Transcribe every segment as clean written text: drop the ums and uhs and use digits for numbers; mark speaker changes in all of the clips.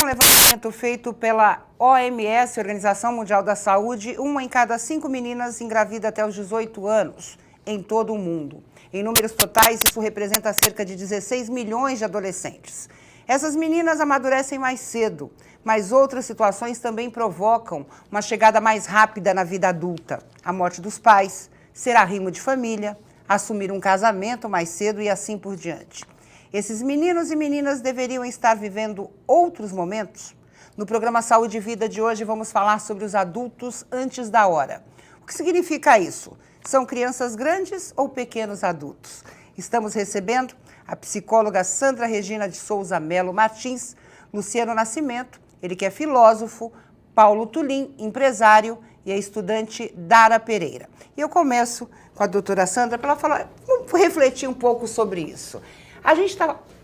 Speaker 1: Um levantamento feito pela OMS, Organização Mundial da Saúde, 1 em cada 5 meninas engravida até os 18 anos em todo o mundo. Em números totais, isso representa cerca de 16 milhões de adolescentes. Essas meninas amadurecem mais cedo, mas outras situações também provocam uma chegada mais rápida na vida adulta. A morte dos pais, ser arrimo de família, assumir um casamento mais cedo e assim por diante. Esses meninos e meninas deveriam estar vivendo outros momentos? No programa Saúde e Vida de hoje vamos falar sobre os adultos antes da hora. O que significa isso? São crianças grandes ou pequenos adultos? Estamos recebendo a psicóloga Sandra Regina de Souza Melo Martins, Luciano Nascimento, ele que é filósofo, Paulo Tulim, empresário, e a estudante Dara Pereira. E eu começo com a doutora Sandra para ela falar, vamos refletir um pouco sobre isso.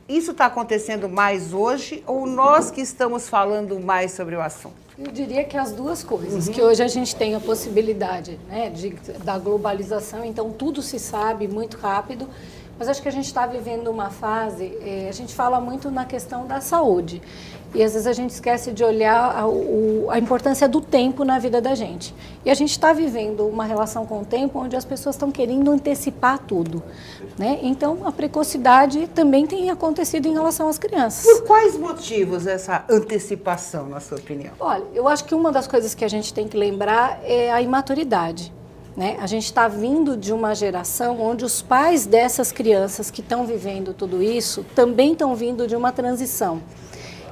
Speaker 1: Isso está acontecendo mais hoje ou nós que estamos falando mais sobre o assunto?
Speaker 2: Eu diria que as duas coisas, que hoje a gente tem a possibilidade, né, da globalização, então tudo se sabe muito rápido, mas acho que a gente está vivendo uma fase, a gente fala muito na questão da saúde, e às vezes a gente esquece de olhar a importância do tempo na vida da gente. E a gente está vivendo uma relação com o tempo onde as pessoas estão querendo antecipar tudo, né? Então a precocidade também tem acontecido em relação às crianças.
Speaker 1: Por quais motivos essa antecipação, na sua opinião?
Speaker 2: Olha, eu acho que uma das coisas que a gente tem que lembrar é a imaturidade. Né? A gente está vindo de uma geração onde os pais dessas crianças que estão vivendo tudo isso também estão vindo de uma transição.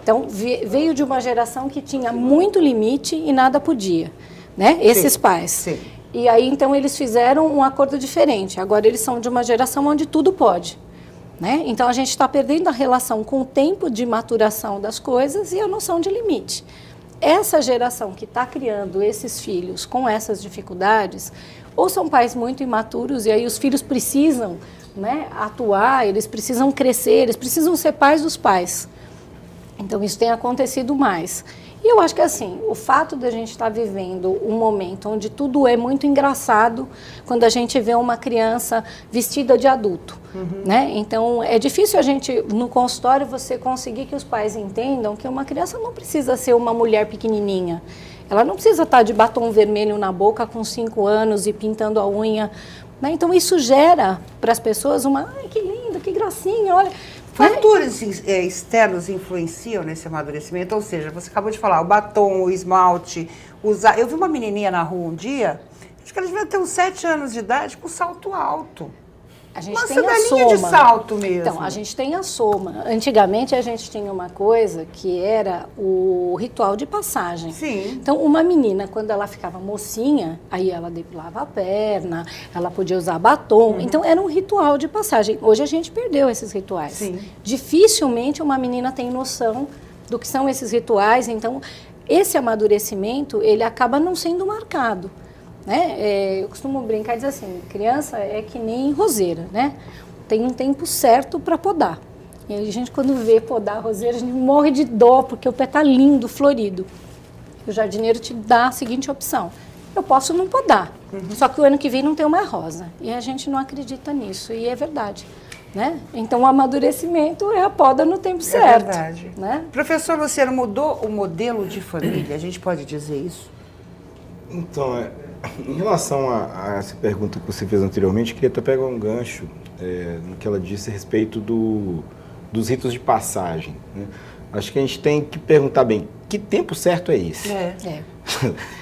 Speaker 2: Então, veio de uma geração que tinha muito limite e nada podia, né? Esses
Speaker 1: Sim,
Speaker 2: pais.
Speaker 1: sim.
Speaker 2: E aí, então, eles fizeram um acordo diferente. Agora, eles são de uma geração onde tudo pode. Né? Então, a gente está perdendo a relação com o tempo de maturação das coisas e a noção de limite. Essa geração que está criando esses filhos com essas dificuldades, ou são pais muito imaturos e aí os filhos precisam, né, atuar, eles precisam crescer, eles precisam ser pais dos pais. Então isso tem acontecido mais. E eu acho que assim, o fato de a gente estar vivendo um momento onde tudo é muito engraçado quando a gente vê uma criança vestida de adulto, né? Então é difícil a gente, no consultório, você conseguir que os pais entendam que uma criança não precisa ser uma mulher pequenininha. Ela não precisa estar de batom vermelho na boca com 5 anos e pintando a unha, né? Então isso gera para as pessoas uma, ai, que lindo, que gracinha, olha...
Speaker 1: Fatores externos influenciam nesse amadurecimento? Ou seja, você acabou de falar, o batom, o esmalte, usar... Eu vi uma menininha na rua um dia, acho que ela devia ter uns 7 anos de idade, com salto alto.
Speaker 2: A gente
Speaker 1: uma
Speaker 2: tem a
Speaker 1: sandalinha
Speaker 2: soma.
Speaker 1: De salto mesmo.
Speaker 2: Então, a gente tem a soma. Antigamente, a gente tinha uma coisa que era o ritual de passagem.
Speaker 1: Sim.
Speaker 2: Então, uma menina, quando ela ficava mocinha, aí ela depilava a perna, ela podia usar batom. Então, era um ritual de passagem. Hoje, a gente perdeu esses rituais. Sim. Dificilmente uma menina tem noção do que são esses rituais. Então, esse amadurecimento, ele acaba não sendo marcado. Né? Eu costumo brincar e dizer assim, criança é que nem roseira, né? Tem um tempo certo para podar. E aí a gente, quando vê podar a roseira, a gente morre de dó, porque o pé está lindo, florido. O jardineiro te dá a seguinte opção, eu posso não podar, só que o ano que vem não tem uma rosa. E a gente não acredita nisso, e é verdade. Né? Então, o amadurecimento é a poda no tempo certo. É verdade. Né?
Speaker 1: Professor Luciano, mudou o modelo de família, a gente pode dizer isso?
Speaker 3: Então, em relação a essa pergunta que você fez anteriormente, queria até pegar um gancho no que ela disse a respeito dos ritos de passagem. Né? Acho que a gente tem que perguntar bem, que tempo certo é esse?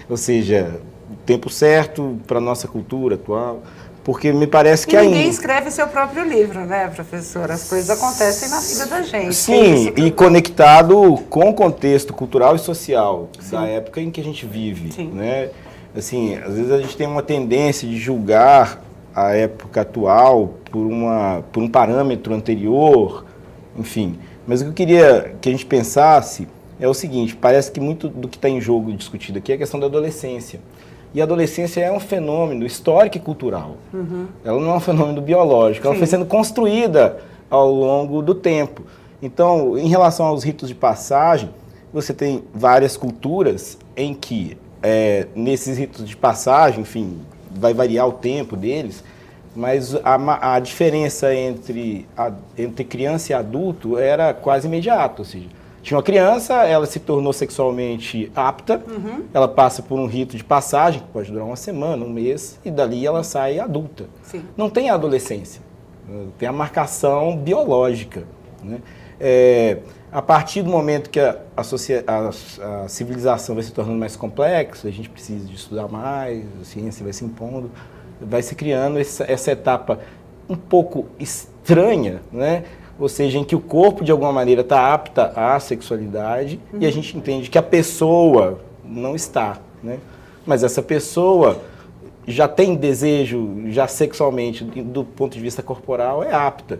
Speaker 3: Ou seja, o tempo certo para a nossa cultura atual, porque me parece que
Speaker 1: ninguém escreve seu próprio livro, né, professor? As coisas acontecem na vida da gente.
Speaker 3: Sim, e conectado com o contexto cultural e social da época em que a gente vive. Sim. Né? Assim, às vezes a gente tem uma tendência de julgar a época atual por um parâmetro anterior, enfim. Mas o que eu queria que a gente pensasse é o seguinte, parece que muito do que está em jogo discutido aqui é a questão da adolescência. E a adolescência é um fenômeno histórico e cultural. Ela não é um fenômeno biológico, ela foi sendo construída ao longo do tempo. Então, em relação aos ritos de passagem, você tem várias culturas em que nesses ritos de passagem, enfim, vai variar o tempo deles, mas a diferença entre criança e adulto era quase imediata, ou seja, tinha uma criança, ela se tornou sexualmente apta, ela passa por um rito de passagem, que pode durar uma semana, um mês, e dali ela sai adulta.
Speaker 1: Sim.
Speaker 3: Não tem a adolescência, tem a marcação biológica, né? A partir do momento que a civilização vai se tornando mais complexa, a gente precisa de estudar mais, a ciência vai se impondo, vai se criando essa etapa um pouco estranha, né? Ou seja, em que o corpo, de alguma maneira, está apta à sexualidade e a gente entende que a pessoa não está, né? Mas essa pessoa já tem desejo, já sexualmente, do ponto de vista corporal, é apta.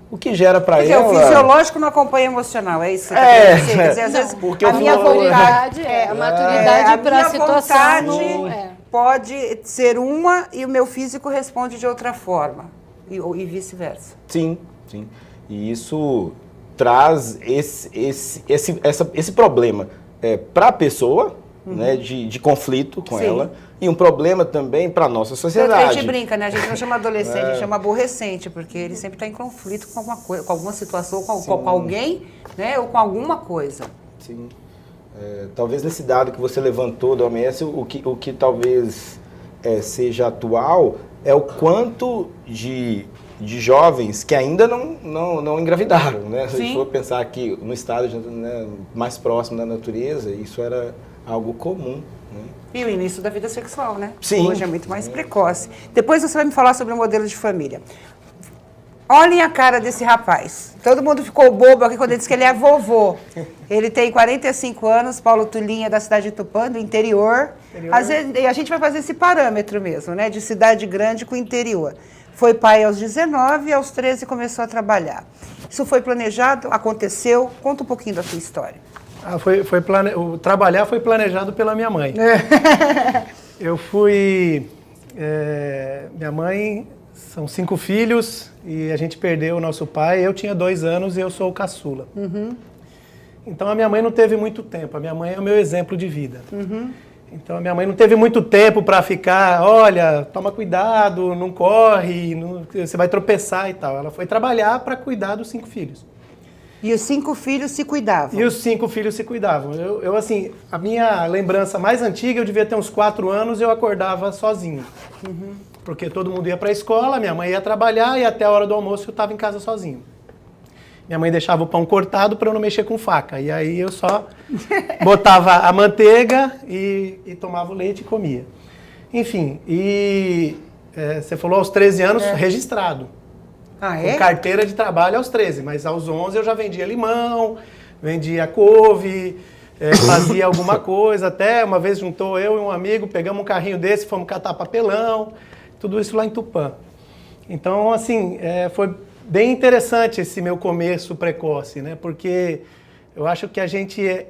Speaker 3: O que gera para ela...
Speaker 1: o fisiológico não acompanha o emocional, é isso que você quer dizer? Quer dizer, às vezes,
Speaker 3: porque
Speaker 2: a minha vontade a maturidade para a situação
Speaker 1: pode ser uma e o meu físico responde de outra forma, e vice-versa.
Speaker 3: Sim, sim. E isso traz esse problema para a pessoa, né, de conflito com ela, e um problema também para a nossa sociedade.
Speaker 1: A gente brinca, né? A gente não chama adolescente, a gente chama aborrecente, porque ele sempre está em conflito com alguma coisa, com alguma situação, com alguém, né? Ou com alguma coisa.
Speaker 3: Sim. Talvez nesse dado que você levantou da OMS, o que talvez seja atual é o quanto de jovens que ainda não engravidaram, né? Se a gente for pensar aqui no estado, né, mais próximo da natureza, isso era algo comum, né?
Speaker 1: E o início da vida sexual, né?
Speaker 3: Sim.
Speaker 1: Hoje é muito mais precoce. Depois você vai me falar sobre o modelo de família. Olhem a cara desse rapaz. Todo mundo ficou bobo aqui quando ele disse que ele é vovô. Ele tem 45 anos, Paulo Tulinha, da cidade de Tupã, do interior. Às vezes, a gente vai fazer esse parâmetro mesmo, né? De cidade grande com interior. Foi pai aos 19 e aos 13 começou a trabalhar. Isso foi planejado? Aconteceu? Conta um pouquinho da sua história.
Speaker 4: O trabalhar foi planejado pela minha mãe. Eu fui... minha mãe... São 5 filhos e a gente perdeu o nosso pai. Eu tinha 2 anos e eu sou o caçula. Então a minha mãe não teve muito tempo. A minha mãe é o meu exemplo de vida. Então a minha mãe não teve muito tempo para ficar, olha, toma cuidado, não corre, você vai tropeçar e tal. Ela foi trabalhar para cuidar dos 5 filhos.
Speaker 1: E os 5 filhos se cuidavam?
Speaker 4: E os 5 filhos se cuidavam. Eu, assim, a minha lembrança mais antiga, eu devia ter uns 4 anos e eu acordava sozinho. Porque todo mundo ia para a escola, minha mãe ia trabalhar e até a hora do almoço eu estava em casa sozinho. Minha mãe deixava o pão cortado para eu não mexer com faca. E aí eu só botava a manteiga e tomava o leite e comia. Enfim, você falou aos 13 anos, registrado.
Speaker 1: Ah, é?
Speaker 4: Com carteira de trabalho aos 13, mas aos 11 eu já vendia limão, vendia couve, fazia alguma coisa. Até uma vez juntou eu e um amigo, pegamos um carrinho desse, fomos catar papelão, tudo isso lá em Tupã. Então, assim, foi bem interessante esse meu começo precoce, né? Porque eu acho que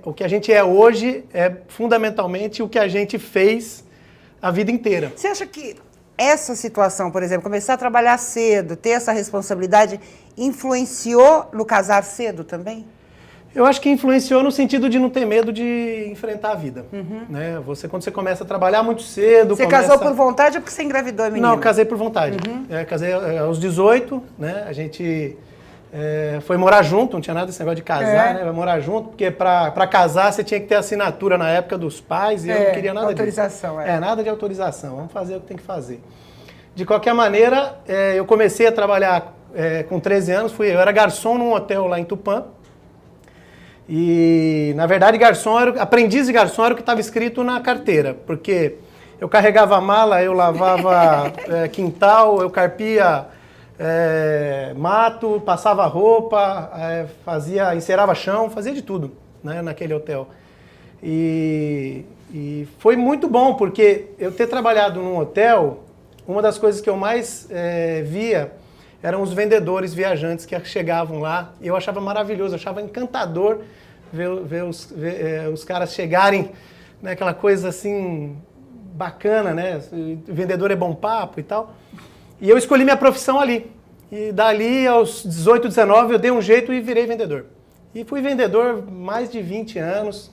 Speaker 4: o que a gente é hoje é fundamentalmente o que a gente fez a vida inteira.
Speaker 1: Você acha que essa situação, por exemplo, começar a trabalhar cedo, ter essa responsabilidade, influenciou no casar cedo também?
Speaker 4: Eu acho que influenciou no sentido de não ter medo de enfrentar a vida. Né? Quando você começa a trabalhar muito cedo...
Speaker 1: Você casou por vontade ou porque você engravidou a menina?
Speaker 4: Não, casei por vontade. Casei aos 18, né? A gente foi morar junto, não tinha nada desse negócio de casar, né? Vai morar junto, porque para casar você tinha que ter assinatura na época dos pais e eu não queria nada
Speaker 1: autorização,
Speaker 4: disso. Nada de autorização, vamos fazer o que tem que fazer. De qualquer maneira, eu comecei a trabalhar com 13 anos, eu era garçom num hotel lá em Tupã. E, na verdade, aprendiz de garçom era o que estava escrito na carteira, porque eu carregava a mala, eu lavava quintal, eu carpia mato, passava roupa, encerava chão, fazia de tudo, né, naquele hotel. E foi muito bom, porque eu ter trabalhado num hotel, uma das coisas que eu mais via eram os vendedores viajantes que chegavam lá, e eu achava maravilhoso, eu achava encantador ver os caras chegarem, né, aquela coisa assim bacana, né? O vendedor é bom papo e tal. E eu escolhi minha profissão ali. E dali aos 18, 19 eu dei um jeito e virei vendedor. E fui vendedor mais de 20 anos.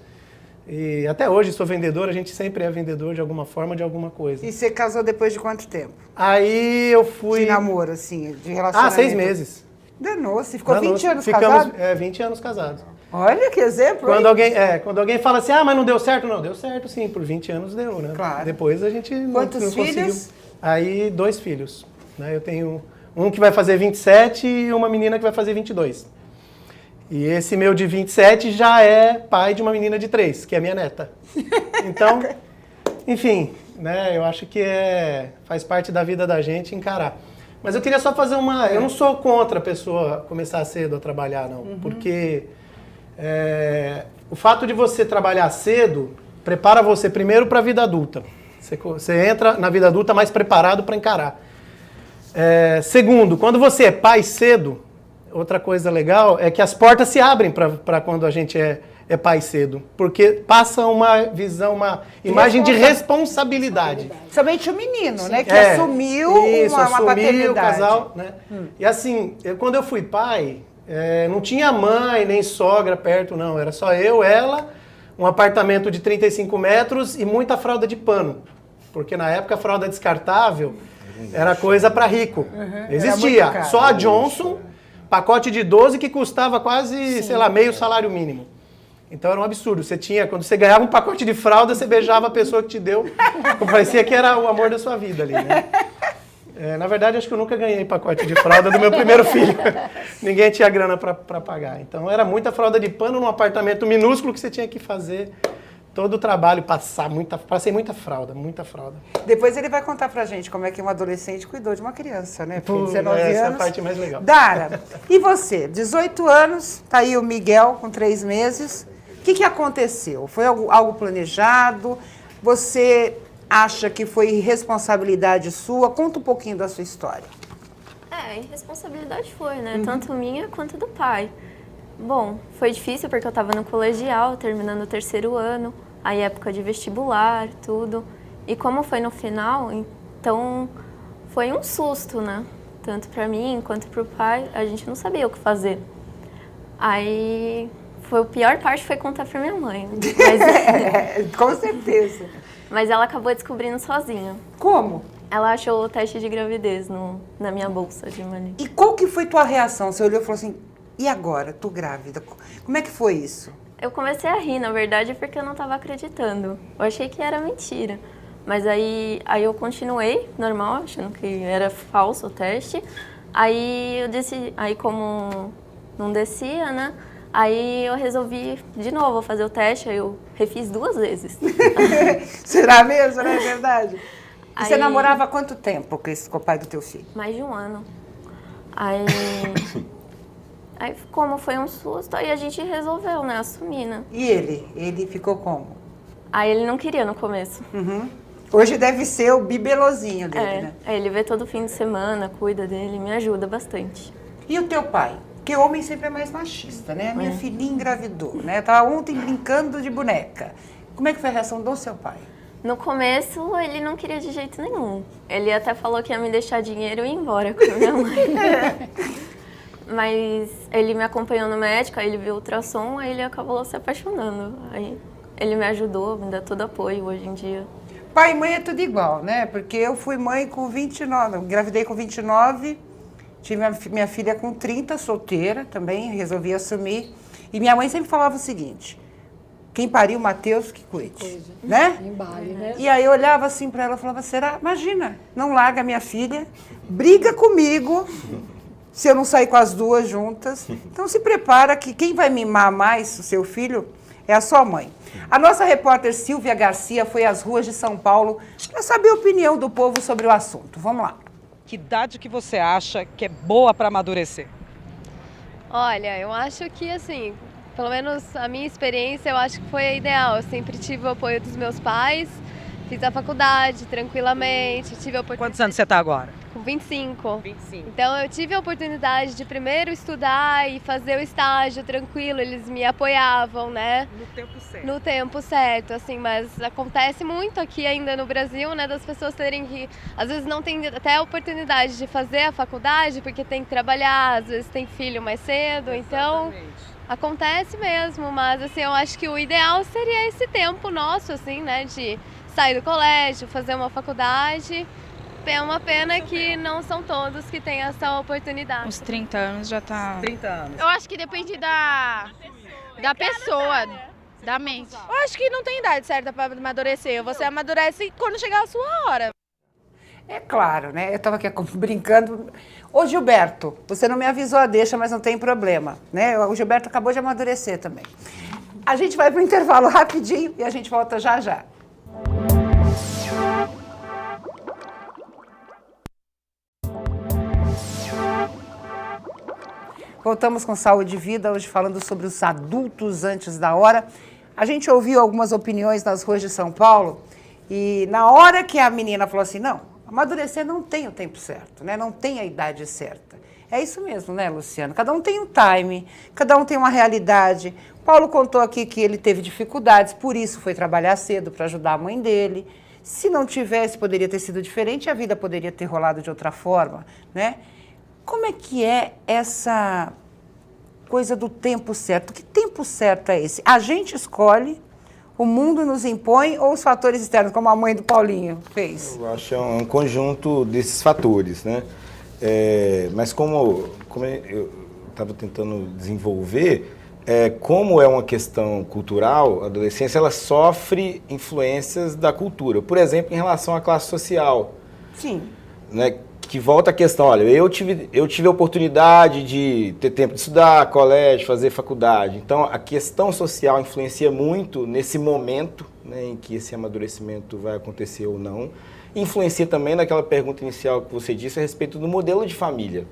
Speaker 4: E até hoje sou vendedor, a gente sempre é vendedor de alguma forma, de alguma coisa.
Speaker 1: E você casou depois de quanto tempo?
Speaker 4: Aí eu fui...
Speaker 1: De namoro, assim, de relacionamento?
Speaker 4: 6 meses.
Speaker 1: Danou-se. Ficou
Speaker 4: Danou-se.
Speaker 1: 20 anos
Speaker 4: Ficamos,
Speaker 1: casado?
Speaker 4: 20 anos casados.
Speaker 1: Olha que exemplo,
Speaker 4: Quando
Speaker 1: hein?
Speaker 4: alguém fala assim, mas não deu certo. Não, deu certo sim, por 20 anos deu, né?
Speaker 1: Claro.
Speaker 4: Depois a gente
Speaker 1: Quantos
Speaker 4: não conseguiu.
Speaker 1: filhos?
Speaker 4: Aí 2 filhos. Né? Eu tenho um que vai fazer 27 e uma menina que vai fazer 22. E esse meu de 27 já é pai de uma menina de 3, que é minha neta. Então, enfim, né? Eu acho que faz parte da vida da gente encarar. Mas eu queria só fazer eu não sou contra a pessoa começar cedo a trabalhar, não. Porque o fato de você trabalhar cedo prepara você primeiro para a vida adulta. Você entra na vida adulta mais preparado para encarar. Segundo, quando você é pai cedo, outra coisa legal é que as portas se abrem para quando a gente é pai cedo. Porque passa uma visão, uma imagem de responsabilidade.
Speaker 1: Somente o menino, né? Que assumiu uma paternidade.
Speaker 4: O casal, né? E assim, quando eu fui pai, não tinha mãe nem sogra perto, não. Era só eu, ela, um apartamento de 35 metros e muita fralda de pano. Porque na época a fralda descartável era coisa para rico. Existia. Só a Johnson, pacote de 12 que custava quase, meio salário mínimo. Então era um absurdo. Quando você ganhava um pacote de fralda, você beijava a pessoa que te deu. Parecia que era o amor da sua vida ali, né? Na verdade, acho que eu nunca ganhei pacote de fralda do meu primeiro filho. Ninguém tinha grana para pagar. Então era muita fralda de pano num apartamento minúsculo que você tinha que fazer todo o trabalho, passei muita fralda.
Speaker 1: Depois ele vai contar pra gente como é que um adolescente cuidou de uma criança, né? Porque 19
Speaker 4: essa
Speaker 1: anos.
Speaker 4: é a parte mais legal.
Speaker 1: Dara, e você? 18 anos, tá aí o Miguel com 3 meses. O que aconteceu? Foi algo planejado? Você acha que foi irresponsabilidade sua? Conta um pouquinho da sua história.
Speaker 5: Irresponsabilidade foi, né? Tanto minha quanto do pai. Bom, foi difícil porque eu estava no colegial, terminando o 3º ano, aí época de vestibular, tudo. E como foi no final, então foi um susto, né? Tanto para mim quanto para o pai, a gente não sabia o que fazer. Aí a pior parte foi contar para minha mãe. Mas,
Speaker 1: com certeza.
Speaker 5: Mas ela acabou descobrindo sozinha.
Speaker 1: Como?
Speaker 5: Ela achou o teste de gravidez na minha bolsa de malha.
Speaker 1: E qual que foi tua reação? Você olhou e falou assim, e agora? Tô grávida. Como é que foi isso?
Speaker 5: Eu comecei a rir, na verdade, porque eu não estava acreditando. Eu achei que era mentira. Mas aí eu continuei, normal, achando que era falso o teste. Aí eu decidi, como não descia, né? Aí eu resolvi de novo fazer o teste, aí eu refiz 2 vezes.
Speaker 1: Será mesmo, não é verdade? E você namorava há quanto tempo com o pai do teu filho?
Speaker 5: Mais de 1 ano. Aí como foi um susto, aí a gente resolveu, né, assumir, né?
Speaker 1: E ele? Ele ficou como?
Speaker 5: Aí ele não queria no começo.
Speaker 1: Hoje deve ser o bibelozinho dele, né?
Speaker 5: Ele vê todo fim de semana, cuida dele, me ajuda bastante.
Speaker 1: E o teu pai? Porque homem sempre é mais machista, né? A minha filhinha engravidou, né? Eu tava ontem brincando de boneca. Como é que foi a reação do seu pai?
Speaker 5: No começo, ele não queria de jeito nenhum. Ele até falou que ia me deixar dinheiro e ir embora com a minha mãe. Mas ele me acompanhou no médico, aí ele viu o ultrassom, aí ele acabou se apaixonando. Aí ele me ajudou, me dá todo apoio hoje em dia.
Speaker 1: Pai e mãe é tudo igual, né? Porque eu fui mãe com 29, engravidei com 29, tive minha filha com 30, solteira também, resolvi assumir. E minha mãe sempre falava o seguinte, quem pariu, Mateus, que cuide, né?
Speaker 2: Embale, né?
Speaker 1: E aí eu olhava assim pra ela e falava, será? Imagina, não larga minha filha, briga comigo se eu não sair com as 2 juntas. Então se prepara que quem vai mimar mais o seu filho é a sua mãe. A nossa repórter Silvia Garcia foi às ruas de São Paulo para saber a opinião do povo sobre o assunto. Vamos lá.
Speaker 6: Que idade que você acha que é boa para amadurecer?
Speaker 7: Olha, eu acho que assim, pelo menos a minha experiência, eu acho que foi a ideal. Eu sempre tive o apoio dos meus pais, fiz a faculdade tranquilamente, tive a oportunidade.
Speaker 6: Quantos anos você está agora?
Speaker 7: Com 25.
Speaker 6: 25.
Speaker 7: Então eu tive a oportunidade de primeiro estudar e fazer o estágio tranquilo, eles me apoiavam, né?
Speaker 6: No tempo certo.
Speaker 7: No tempo certo, assim, mas acontece muito aqui ainda no Brasil, né, das pessoas terem que, às vezes não tem até a oportunidade de fazer a faculdade porque tem que trabalhar, às vezes tem filho mais cedo, então acontece mesmo, mas assim, eu acho que o ideal seria esse tempo nosso, assim, né, de sair do colégio, fazer uma faculdade. É uma pena que não são todos que têm essa oportunidade.
Speaker 8: Uns 30 anos já tá...
Speaker 6: 30 anos.
Speaker 9: Eu acho que depende da pessoa, da mente. Eu acho que não tem idade certa para amadurecer. Você amadurece quando chegar a sua hora.
Speaker 1: É claro, né? Eu estava aqui brincando. Ô, Gilberto, você não me avisou a deixa, mas não tem problema, né? O Gilberto acabou de amadurecer também. A gente vai para o intervalo rapidinho e a gente volta já já. Voltamos com Saúde e Vida, hoje falando sobre os adultos antes da hora. A gente ouviu algumas opiniões nas ruas de São Paulo e na hora que a menina falou assim, não, amadurecer não tem o tempo certo, né? Não tem a idade certa. É isso mesmo, né, Luciano? Cada um tem um time, cada um tem uma realidade. Paulo contou aqui que ele teve dificuldades, por isso foi trabalhar cedo para ajudar a mãe dele. Se não tivesse, poderia ter sido diferente, a vida poderia ter rolado de outra forma, né? Como é que é essa coisa do tempo certo? Que tempo certo é esse? A gente escolhe, o mundo nos impõe ou os fatores externos, como a mãe do Paulinho fez?
Speaker 3: Eu acho que é um conjunto desses fatores, né? Mas como eu estava tentando desenvolver, como é uma questão cultural, a adolescência ela sofre influências da cultura. Por exemplo, em relação à classe social.
Speaker 1: Sim.
Speaker 3: Né? Que volta a questão, olha, eu tive a oportunidade de ter tempo de estudar, colégio, fazer faculdade. Então, a questão social influencia muito nesse momento, né, em que esse amadurecimento vai acontecer ou não. Influencia também naquela pergunta inicial que você disse a respeito do modelo de família.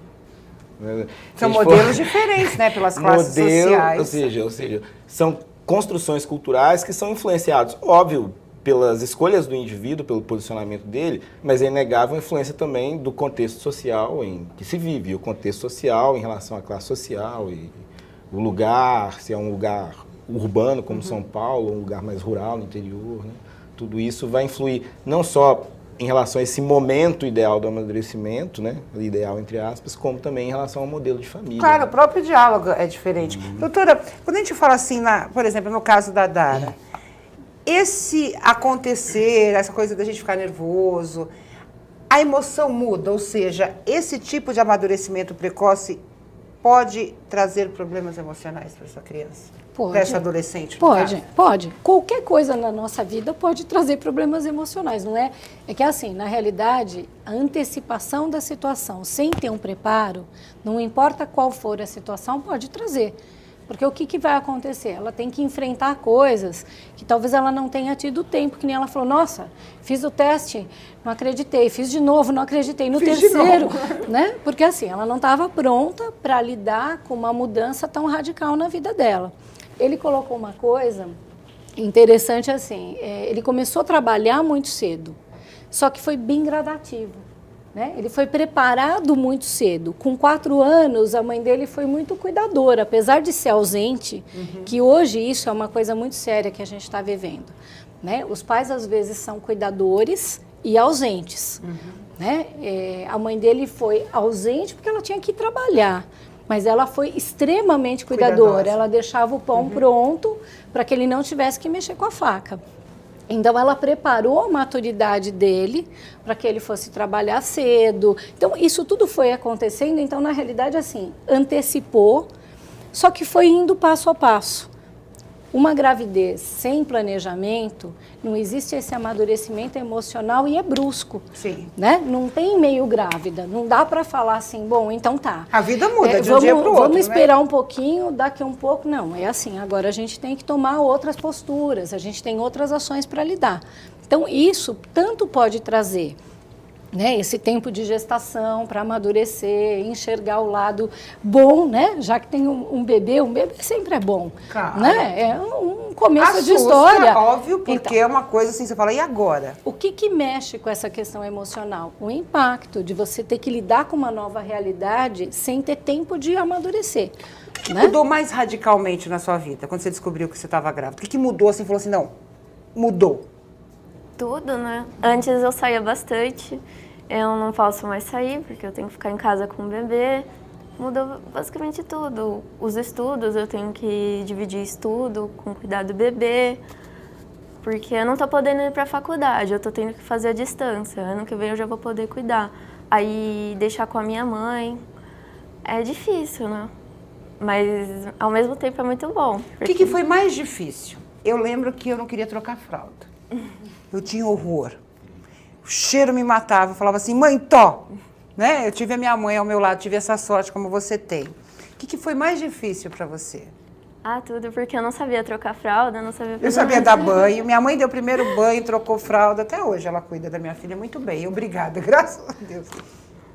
Speaker 1: São modelos diferentes, né, pelas classes sociais.
Speaker 3: Ou seja, são construções culturais que são influenciados, óbvio, pelas escolhas do indivíduo, pelo posicionamento dele, mas é inegável a influência também do contexto social em que se vive, o contexto social em relação à classe social e o lugar, se é um lugar urbano como São Paulo, ou um lugar mais rural no interior, né? Tudo isso vai influir não só em relação a esse momento ideal do amadurecimento, né, ideal entre aspas, como também em relação ao modelo de família.
Speaker 1: Claro,
Speaker 3: né?
Speaker 1: O próprio diálogo é diferente. Doutora, quando a gente fala assim, por exemplo, no caso da Dara, esse acontecer, essa coisa da gente ficar nervoso, a emoção muda, ou seja, esse tipo de amadurecimento precoce pode trazer problemas emocionais para essa criança?
Speaker 2: Pode.
Speaker 1: Para essa adolescente?
Speaker 2: Pode. Qualquer coisa na nossa vida pode trazer problemas emocionais, não é? É que assim, na realidade, a antecipação da situação sem ter um preparo, não importa qual for a situação, pode trazer. Porque o que vai acontecer? Ela tem que enfrentar coisas que talvez ela não tenha tido tempo, que nem ela falou, nossa, fiz o teste, não acreditei, fiz de novo, não acreditei, no terceiro, né? Porque assim, ela não estava pronta para lidar com uma mudança tão radical na vida dela. Ele colocou uma coisa interessante assim, ele começou a trabalhar muito cedo, só que foi bem gradativo. Né? Ele foi preparado muito cedo. Com 4 anos, a mãe dele foi muito cuidadora, apesar de ser ausente, que hoje isso é uma coisa muito séria que a gente está vivendo. Né? Os pais, às vezes, são cuidadores e ausentes. Né? A mãe dele foi ausente porque ela tinha que trabalhar, mas ela foi extremamente cuidadora. Ela deixava o pão pronto para que ele não tivesse que mexer com a faca. Então, ela preparou a maturidade dele para que ele fosse trabalhar cedo. Então, isso tudo foi acontecendo. Então, na realidade, assim, antecipou, só que foi indo passo a passo. Uma gravidez sem planejamento, não existe esse amadurecimento emocional e é brusco.
Speaker 1: Sim.
Speaker 2: Né? Não tem meio grávida, não dá para falar assim, bom, então tá.
Speaker 1: A vida muda de um dia para o outro,
Speaker 2: vamos esperar
Speaker 1: né?
Speaker 2: um pouquinho, daqui um pouco, não, é assim, agora a gente tem que tomar outras posturas, a gente tem outras ações para lidar. Então, isso tanto pode trazer, né, esse tempo de gestação para amadurecer, enxergar o lado bom, né? Já que tem um bebê sempre é bom.
Speaker 1: Claro.
Speaker 2: Né? É um começo de
Speaker 1: Assusta,
Speaker 2: história.
Speaker 1: óbvio, porque
Speaker 2: Então,
Speaker 1: é uma coisa assim, você fala, e agora?
Speaker 2: o que mexe com essa questão emocional? O impacto de você ter que lidar com uma nova realidade sem ter tempo de amadurecer.
Speaker 1: O que
Speaker 2: né?
Speaker 1: mudou mais radicalmente na sua vida, quando você descobriu que você estava grávida? O que mudou, assim, falou assim, não, mudou?
Speaker 5: Tudo, né? Antes eu saía bastante, eu não posso mais sair porque eu tenho que ficar em casa com o bebê. Mudou basicamente tudo. Os estudos, eu tenho que dividir estudo com cuidar do bebê, porque eu não tô podendo ir pra faculdade, eu tô tendo que fazer a distância. Ano que vem eu já vou poder cuidar. Aí deixar com a minha mãe é difícil, né? Mas ao mesmo tempo é muito bom.
Speaker 1: O que foi mais difícil? Eu lembro que eu não queria trocar fralda. Eu tinha horror. O cheiro me matava. Eu falava assim, mãe, tó! Né? Eu tive a minha mãe ao meu lado, tive essa sorte como você tem. O que foi mais difícil para você?
Speaker 5: Ah, tudo, porque eu não sabia trocar fralda, não sabia fazer
Speaker 1: Eu sabia
Speaker 5: nada.
Speaker 1: dar banho. Minha mãe deu o primeiro banho, trocou fralda. Até hoje ela cuida da minha filha muito bem. Obrigada, graças a Deus.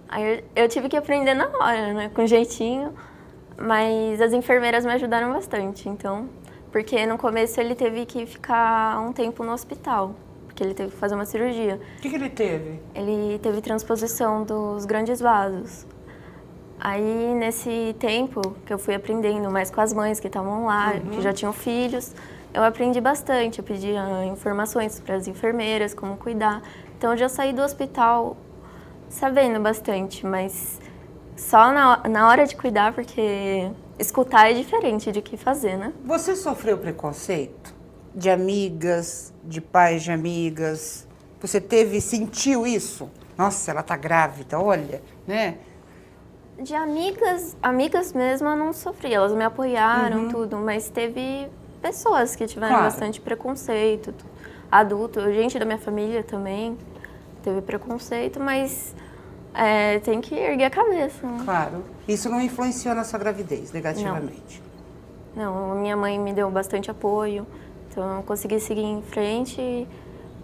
Speaker 5: Aí eu tive que aprender na hora, né? Com jeitinho. Mas as enfermeiras me ajudaram bastante, então. Porque no começo ele teve que ficar um tempo no hospital. Porque ele teve que fazer uma cirurgia.
Speaker 1: O que ele teve?
Speaker 5: Ele teve transposição dos grandes vasos. Aí, nesse tempo que eu fui aprendendo mais com as mães que estavam lá, que já tinham filhos, eu aprendi bastante. Eu pedia informações para as enfermeiras, como cuidar. Então, eu já saí do hospital sabendo bastante, mas só na hora de cuidar, porque escutar é diferente de que fazer, né?
Speaker 1: Você sofreu preconceito? De amigas, de pais de amigas? Você sentiu isso? Nossa, ela tá grávida, olha, né?
Speaker 5: De amigas mesmo eu não sofri, elas me apoiaram, tudo, mas teve pessoas que tiveram
Speaker 1: Claro.
Speaker 5: bastante preconceito, adulto, gente da minha família também teve preconceito, mas tem que erguer a cabeça. Né?
Speaker 1: Claro. Isso não influenciou na sua gravidez, negativamente?
Speaker 5: Não, minha mãe me deu bastante apoio, então eu consegui seguir em frente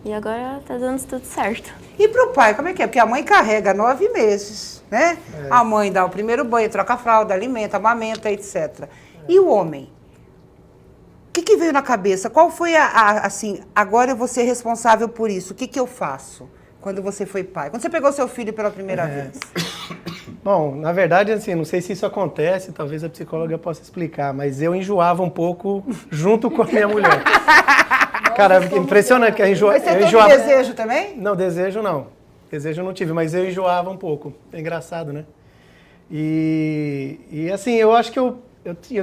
Speaker 5: e agora tá dando tudo certo.
Speaker 1: E pro pai, como é que é? Porque a mãe carrega 9 meses, né? A mãe dá o primeiro banho, troca a fralda, alimenta, amamenta, etc. E o homem? O que veio na cabeça? Qual foi assim, agora eu vou ser responsável por isso, o que eu faço quando você foi pai? Quando você pegou seu filho pela primeira vez?
Speaker 4: Bom, na verdade, assim, não sei se isso acontece, talvez a psicóloga possa explicar, mas eu enjoava um pouco junto com a minha mulher. Cara, impressionante que eu
Speaker 1: Mas você teve
Speaker 4: enjoava.
Speaker 1: desejo também?
Speaker 4: Não, desejo não. Desejo eu não tive, mas eu enjoava um pouco. É engraçado, né? E assim, eu acho que eu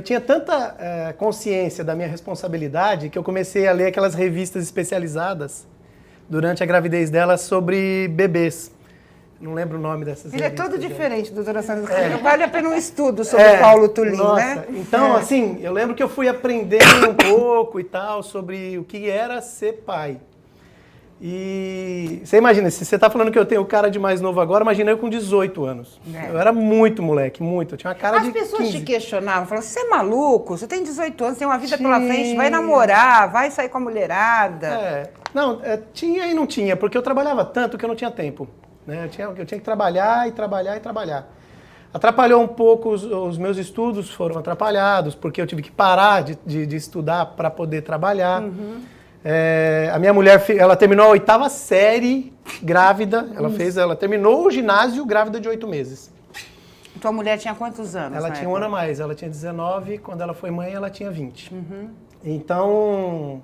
Speaker 4: tinha tanta consciência da minha responsabilidade que eu comecei a ler aquelas revistas especializadas durante a gravidez dela sobre bebês. Não lembro o nome dessas
Speaker 1: Ele é
Speaker 4: revistas.
Speaker 1: todo diferente, doutora Sandra. Vale a pena um estudo sobre Paulo Tulin,
Speaker 4: nossa.
Speaker 1: né?
Speaker 4: Então, assim, eu lembro que eu fui aprendendo um pouco e tal sobre o que era ser pai. E você imagina, se você tá falando que eu tenho cara de mais novo agora, imagina eu com 18 anos. Eu era muito moleque, muito. Eu tinha uma cara
Speaker 1: As
Speaker 4: de
Speaker 1: pessoas
Speaker 4: 15.
Speaker 1: te questionavam, falavam, você é maluco? Você tem 18 anos, tem uma vida pela frente, vai namorar, vai sair com a mulherada.
Speaker 4: Não, tinha e não tinha, porque eu trabalhava tanto que eu não tinha tempo. Né? Eu tinha que trabalhar e trabalhar e trabalhar. Atrapalhou um pouco, os meus estudos foram atrapalhados, porque eu tive que parar de estudar para poder trabalhar. A minha mulher, ela terminou a 8ª série grávida, ela terminou o ginásio grávida de 8 meses.
Speaker 1: Tua mulher tinha quantos anos?
Speaker 4: Ela
Speaker 1: na
Speaker 4: tinha um ano a
Speaker 1: época?
Speaker 4: mais, ela tinha 19, quando ela foi mãe ela tinha 20. Então,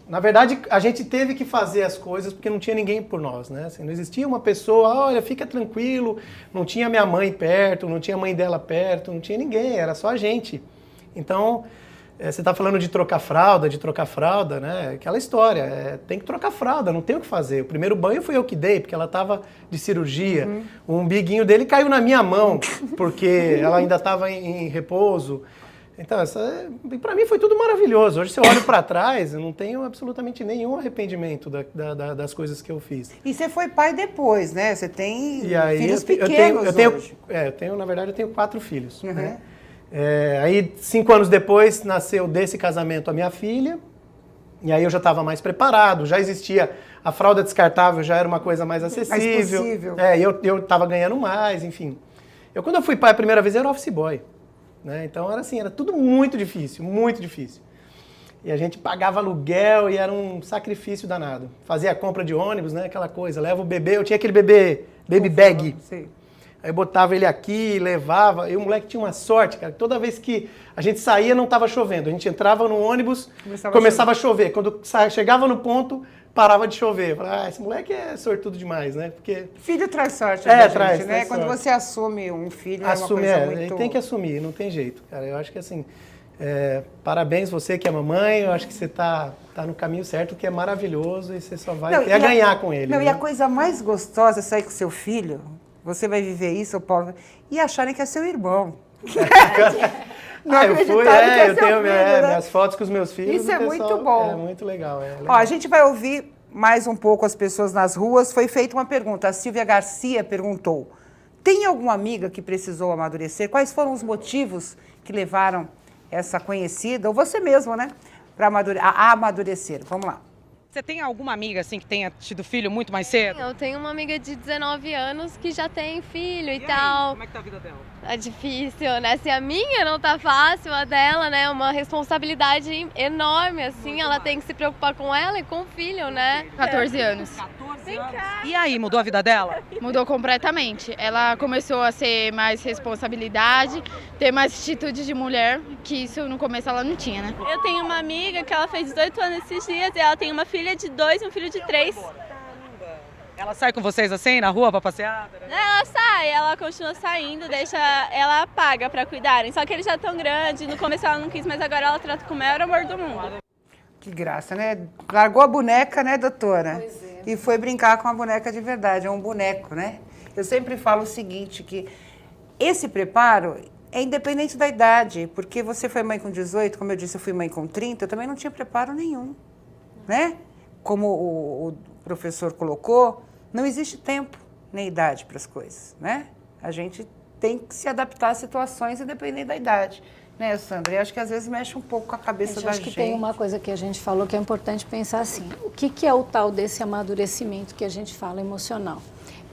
Speaker 4: na verdade, a gente teve que fazer as coisas porque não tinha ninguém por nós, né? Assim, não existia uma pessoa, olha, fica tranquilo, não tinha minha mãe perto, não tinha a mãe dela perto, não tinha ninguém, era só a gente. Então, você está falando de trocar fralda, né? Aquela história, tem que trocar fralda, não tem o que fazer. O primeiro banho fui eu que dei, porque ela estava de cirurgia. O umbiguinho dele caiu na minha mão, porque ela ainda estava em repouso. Então, para mim foi tudo maravilhoso. Hoje, se eu olho para trás, eu não tenho absolutamente nenhum arrependimento das coisas que eu fiz.
Speaker 1: E você foi pai depois, né? Você tem
Speaker 4: E aí,
Speaker 1: filhos pequenos hoje.
Speaker 4: na verdade, eu tenho 4 filhos. Né? Aí, 5 anos depois, nasceu desse casamento a minha filha. E aí eu já estava mais preparado, já existia a fralda descartável, já era uma coisa mais acessível.
Speaker 1: Mais possível.
Speaker 4: Eu estava ganhando mais, enfim. Quando eu fui pai a primeira vez, eu era office boy. né? Então era assim, era tudo muito difícil, muito difícil. E a gente pagava aluguel e era um sacrifício danado. Fazia a compra de ônibus, né? Aquela coisa, leva o bebê, eu tinha aquele bebê, baby bag.
Speaker 1: Sim.
Speaker 4: Aí eu botava ele aqui, levava, e o moleque tinha uma sorte, cara, toda vez que a gente saía não estava chovendo, a gente entrava no ônibus, começava a chover. Quando chegava no ponto, parava de chover. Eu falava, esse moleque é sortudo demais, né? Porque...
Speaker 1: Filho traz sorte da gente,
Speaker 4: traz
Speaker 1: né? Quando
Speaker 4: sorte.
Speaker 1: você assume um filho,
Speaker 4: Assume,
Speaker 1: é uma coisa muito...
Speaker 4: tem que assumir, não tem jeito, cara. Eu acho que assim, parabéns você que é mamãe, eu acho que você tá no caminho certo, que é maravilhoso e você só vai ter a ganhar com ele.
Speaker 1: Não,
Speaker 4: né?
Speaker 1: e a coisa mais gostosa é sair com seu filho, você vai viver isso, Paulo, e acharem que é seu irmão. Não
Speaker 4: eu fui, eu tenho minhas fotos com os meus filhos.
Speaker 1: Isso é muito bom.
Speaker 4: É muito legal, legal.
Speaker 1: Ó, a gente vai ouvir mais um pouco as pessoas nas ruas. Foi feita uma pergunta, a Silvia Garcia perguntou, tem alguma amiga que precisou amadurecer? Quais foram os motivos que levaram essa conhecida, ou você mesmo, né, para amadurecer? Vamos lá.
Speaker 6: Você tem alguma amiga assim que tenha tido filho muito mais cedo?
Speaker 7: Eu tenho uma amiga de 19 anos que já tem filho e
Speaker 6: aí,
Speaker 7: tal.
Speaker 6: como é que tá a vida dela?
Speaker 7: É difícil, né? Se a minha não tá fácil, a dela, né? É uma responsabilidade enorme, assim. Muito ela tem que se preocupar com ela e com o filho, né?
Speaker 9: 14 anos.
Speaker 6: 14 anos. E aí, mudou a vida dela?
Speaker 9: Mudou completamente. Ela começou a ser mais responsabilidade, ter mais atitude de mulher, que isso no começo ela não tinha, né?
Speaker 8: Eu tenho uma amiga que ela fez 18 anos esses dias e ela tem uma filha de 2 e um filho de 3.
Speaker 6: Ela sai com vocês assim, na rua, pra passear?
Speaker 8: Ela sai, ela continua saindo, ela paga pra cuidarem. Só que eles já estão grandes, no começo ela não quis, mas agora ela trata com o maior amor do mundo.
Speaker 1: Que graça, né? Largou a boneca, né, doutora?
Speaker 2: Pois é.
Speaker 1: E foi brincar com a boneca de verdade, é um boneco, né? Eu sempre falo o seguinte, que esse preparo é independente da idade, porque você foi mãe com 18, como eu disse, eu fui mãe com 30, eu também não tinha preparo nenhum, né? Como o professor colocou, não existe tempo nem idade para as coisas, né? A gente tem que se adaptar às situações independente da idade, né, Sandra? E acho que às vezes mexe um pouco com a cabeça da
Speaker 2: Acho
Speaker 1: gente.
Speaker 2: que tem uma coisa que a gente falou que é importante pensar assim, o que é o tal desse amadurecimento que a gente fala emocional?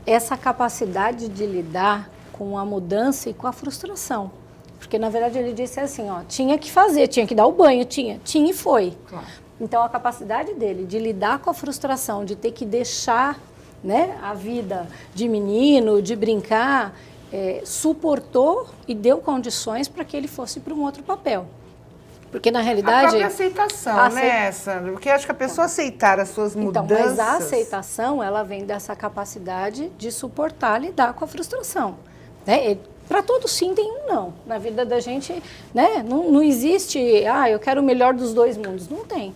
Speaker 2: Essa capacidade de lidar com a mudança e com a frustração. Porque, na verdade, ele disse assim, ó, tinha que fazer, tinha que dar o banho, tinha e foi.
Speaker 1: Claro.
Speaker 2: Então, a capacidade dele de lidar com a frustração, de ter que deixar, né, a vida de menino, de brincar, suportou e deu condições para que ele fosse para um outro papel. Porque, na realidade...
Speaker 1: A própria aceitação, né, Sandra? Porque acho que a pessoa aceitar as suas mudanças...
Speaker 2: Então, mas a aceitação, ela vem dessa capacidade de suportar, lidar com a frustração. Né? Para todos sim, tem um não. Na vida da gente, né, não existe, eu quero o melhor dos dois mundos. Não tem.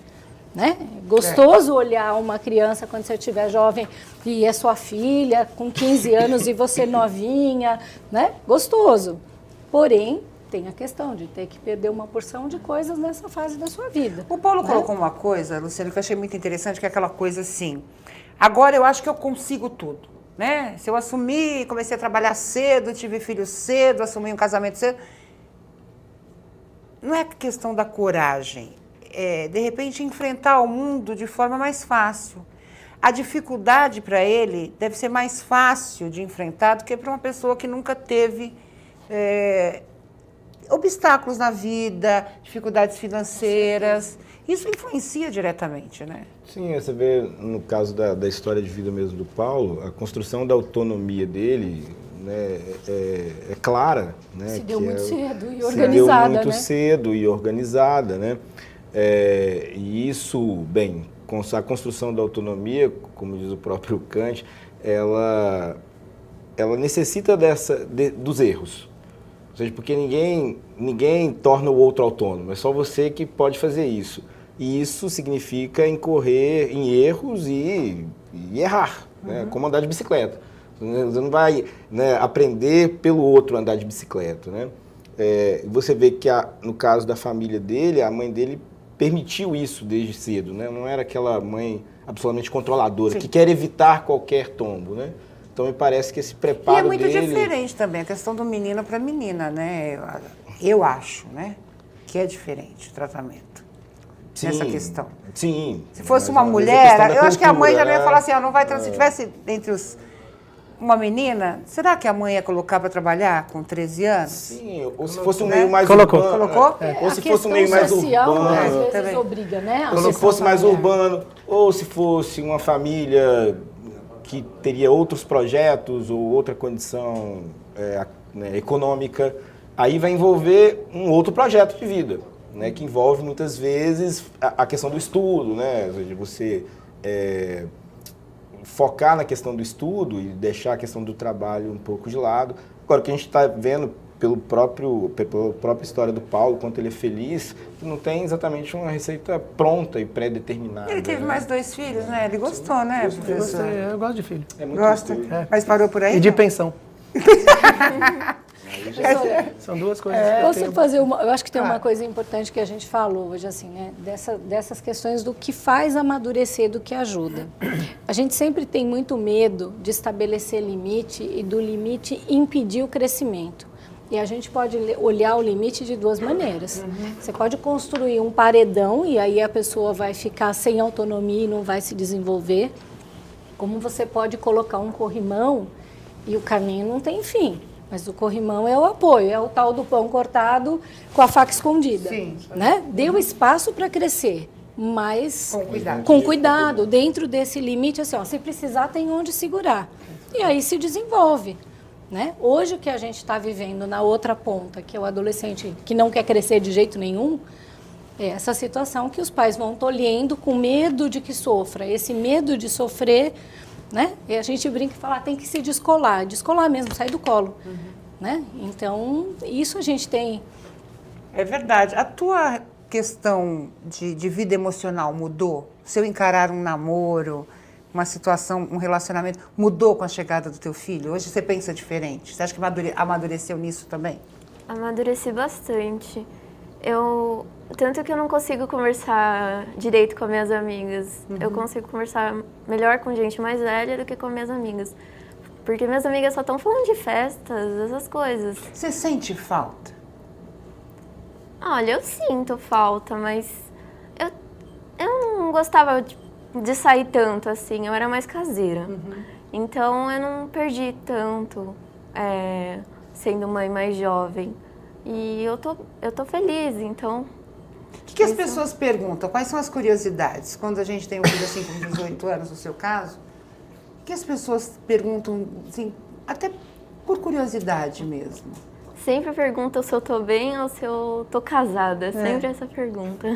Speaker 2: Né? Gostoso olhar uma criança quando você estiver jovem e é sua filha com 15 anos e você novinha, né? Gostoso. Porém, tem a questão de ter que perder uma porção de coisas nessa fase da sua vida.
Speaker 1: O Paulo colocou uma coisa, Luciano, que eu achei muito interessante, que é aquela coisa assim, agora eu acho que eu consigo tudo, né? Se eu assumi, comecei a trabalhar cedo, tive filho cedo, assumi um casamento cedo, não é questão da coragem, de repente enfrentar o mundo de forma mais fácil. A dificuldade para ele deve ser mais fácil de enfrentar do que para uma pessoa que nunca teve obstáculos na vida, dificuldades financeiras. Isso influencia diretamente, né?
Speaker 3: Sim, você vê no caso da história de vida mesmo do Paulo, a construção da autonomia dele, né, é clara. Né,
Speaker 2: se deu muito cedo e organizada,
Speaker 3: se deu muito
Speaker 2: né?
Speaker 3: cedo e organizada, né? E isso, bem, com a construção da autonomia, como diz o próprio Kant, ela necessita dos erros. Ou seja, porque ninguém torna o outro autônomo, é só você que pode fazer isso. E isso significa incorrer em erros e errar, né? Como andar de bicicleta. Você não vai, né, aprender pelo outro andar de bicicleta, né? Você vê que no caso da família dele, a mãe dele permitiu isso desde cedo, né? Não era aquela mãe absolutamente controladora,
Speaker 1: Sim,
Speaker 3: que quer evitar qualquer tombo, né? Então me parece que esse preparo
Speaker 1: E é muito
Speaker 3: dele...
Speaker 1: diferente também a questão do menino para menina, né? Eu acho, né? Que é diferente o tratamento.
Speaker 3: Sim,
Speaker 1: nessa questão.
Speaker 3: Sim.
Speaker 1: Se fosse
Speaker 3: Mas
Speaker 1: uma
Speaker 3: às vezes
Speaker 1: mulher,
Speaker 3: questão da
Speaker 1: eu acho que a mãe já
Speaker 3: cultura,
Speaker 1: não ia
Speaker 3: né?
Speaker 1: falar assim, não vai se tivesse entre os uma menina, será que a mãe ia colocar para trabalhar com 13 anos?
Speaker 3: Sim, ou se fosse um meio mais
Speaker 4: Colocou.
Speaker 3: urbano.
Speaker 1: Colocou?
Speaker 3: Ou se fosse um meio mais
Speaker 2: social,
Speaker 3: urbano.
Speaker 2: às vezes
Speaker 1: também.
Speaker 2: obriga, né?
Speaker 3: Ou se fosse mais urbano, ou se fosse uma família que teria outros projetos ou outra condição econômica, aí vai envolver um outro projeto de vida, né, que envolve muitas vezes a questão do estudo, né, ou seja, você focar na questão do estudo e deixar a questão do trabalho um pouco de lado. Agora, o que a gente está vendo pela própria história do Paulo, quanto ele é feliz, não tem exatamente uma receita pronta e pré-determinada.
Speaker 1: Ele teve
Speaker 3: né?
Speaker 1: mais 2 filhos, né? Ele gostou, né, professor?
Speaker 4: Eu gosto de filho.
Speaker 3: É muito
Speaker 1: Gosta?
Speaker 3: gostoso.
Speaker 1: Mas parou por aí?
Speaker 4: E de
Speaker 1: não?
Speaker 4: pensão. São duas coisas que eu
Speaker 2: Posso
Speaker 4: tenho.
Speaker 2: fazer uma... Eu acho que tem
Speaker 1: Claro.
Speaker 2: uma coisa importante que a gente falou hoje, assim, né? Dessas questões do que faz amadurecer, do que ajuda. A gente sempre tem muito medo de estabelecer limite e do limite impedir o crescimento. E a gente pode olhar o limite de 2 maneiras. Você pode construir um paredão e aí a pessoa vai ficar sem autonomia e não vai se desenvolver. Como você pode colocar um corrimão e o caminho não tem fim. Mas o corrimão é o apoio, é o tal do pão cortado com a faca escondida.
Speaker 1: Sim.
Speaker 2: Né? Deu espaço para crescer, mas
Speaker 1: Com cuidado.
Speaker 2: com cuidado, dentro desse limite, assim, ó, se precisar tem onde segurar. E aí se desenvolve. Né? Hoje o que a gente está vivendo na outra ponta, que é o adolescente que não quer crescer de jeito nenhum, é essa situação que os pais vão tolhendo com medo de que sofra. Esse medo de sofrer, né? E a gente brinca e fala, tem que se descolar mesmo, sair do colo. Né? Então, isso a gente tem.
Speaker 1: É verdade. A tua questão de vida emocional mudou? Se eu encarar um namoro, uma situação, um relacionamento, mudou com a chegada do teu filho? Hoje você pensa diferente? Você acha que amadureceu nisso também?
Speaker 5: Amadureci bastante. Tanto que eu não consigo conversar direito com as minhas amigas. Eu consigo conversar melhor com gente mais velha do que com minhas amigas. Porque minhas amigas só estão falando de festas, essas coisas.
Speaker 1: Você sente falta?
Speaker 5: Olha, eu sinto falta, mas eu não gostava de sair tanto assim, eu era mais caseira. Então eu não perdi tanto sendo mãe mais jovem. E eu tô feliz, então...
Speaker 1: O que as pessoas perguntam? Quais são as curiosidades? Quando a gente tem um filho assim com 18 anos, no seu caso, o que as pessoas perguntam, assim, até por curiosidade mesmo?
Speaker 5: Sempre perguntam se eu tô bem ou se eu tô casada. Sempre essa pergunta.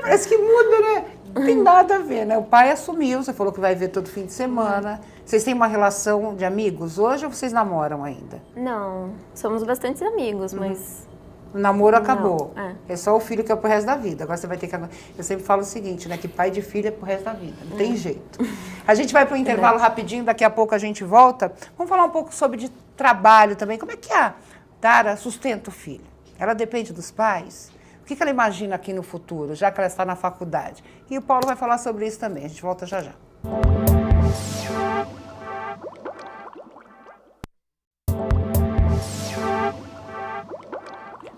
Speaker 1: Parece que muda, né? Não tem nada a ver, né? O pai assumiu, você falou que vai ver todo fim de semana. Vocês têm uma relação de amigos hoje ou vocês namoram ainda?
Speaker 5: Não, somos bastante amigos, mas...
Speaker 1: O namoro acabou.
Speaker 5: Não,
Speaker 1: é só o filho que é pro resto da vida. Agora você vai ter que... Eu sempre falo o seguinte, né? Que pai de filho é pro resto da vida. Não tem jeito. A gente vai pro intervalo rapidinho, daqui a pouco a gente volta. Vamos falar um pouco sobre de trabalho também. Como é que a Dara sustenta o filho? Ela depende dos pais? O que ela imagina aqui no futuro, já que ela está na faculdade? E o Paulo vai falar sobre isso também. A gente volta já já.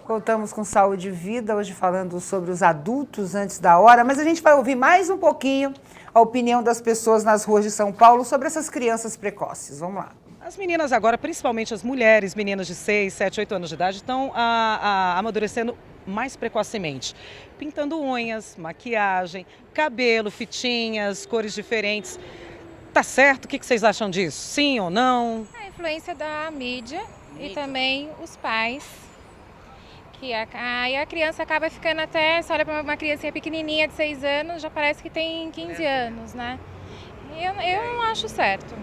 Speaker 1: Voltamos com Saúde e Vida, hoje falando sobre os adultos antes da hora, mas a gente vai ouvir mais um pouquinho a opinião das pessoas nas ruas de São Paulo sobre essas crianças precoces. Vamos lá.
Speaker 6: As meninas agora, principalmente as mulheres, meninas de 6, 7, 8 anos de idade, estão amadurecendo mais precocemente. Pintando unhas, maquiagem, cabelo, fitinhas, cores diferentes. Tá certo? O que vocês acham disso? Sim ou não?
Speaker 10: A influência da mídia e também os pais. Que aí a criança acaba ficando até, você olha para uma criancinha pequenininha de 6 anos, já parece que tem 15 anos, né? Eu não acho certo.